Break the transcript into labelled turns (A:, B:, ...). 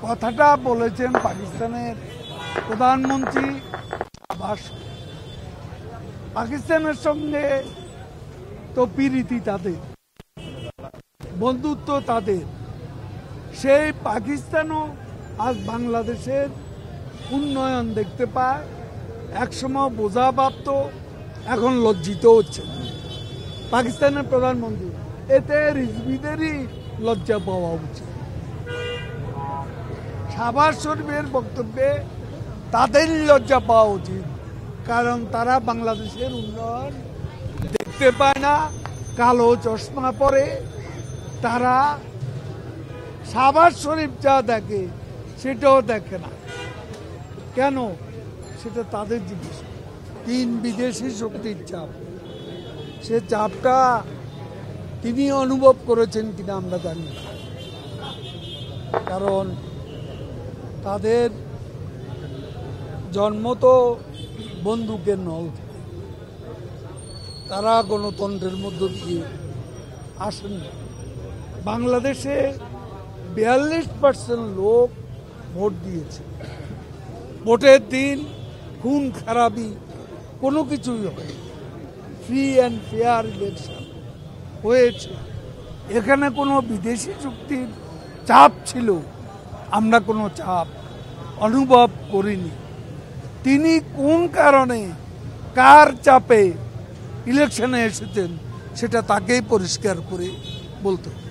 A: কথাটা বলেছেন পাকিস্তানের প্রধানমন্ত্রী আবাস। পাকিস্তানের সঙ্গে তো প্রীতি তাদের, বন্ধুত্ব তাদের। সেই পাকিস্তানও আজ বাংলাদেশের উন্নয়ন দেখতে পায়, একসময় বোঝা ভাবত, এখন লজ্জিত হচ্ছে পাকিস্তানের প্রধানমন্ত্রী। এতে রিজভিদেরই লজ্জা পাওয়া উচিত। শাহবাজ শরীফের বক্তব্যে তাদেরই লজ্জা পাওয়া উচিত, কারণ তারা বাংলাদেশের উন্নয়ন দেখতে পায় না, কালো চশমা পরে। তারা শাহবাজ শরীফ যা দেখে সেটাও দেখে না। কেন? সেটা তাদের জিনিস। 3 বিদেশি শক্তির চাপ, সে চাপটা তিনি অনুভব করেছেন কিনা আমরা জানি না, কারণ তাদের জন্ম তো বন্দুকের নল থেকে। তারা গণতন্ত্রের মধ্য দিয়ে আসেন না। বাংলাদেশে 42% লোক ভোট দিয়েছে। ভোটের দিন খুন খারাপি কোনো কিছুই হয়, ফ্রি অ্যান্ড ফেয়ার ইলেকশন হয়েছে। এখানে কোনো বিদেশি চুক্তির চাপ ছিল, আমরা কোনো চাপ অনুভব করিনি। তিনি কোন কারণে, কার চাপে ইলেকশনে এসেছেন, সেটা তাকেই পরিষ্কার করে বলতে হবে।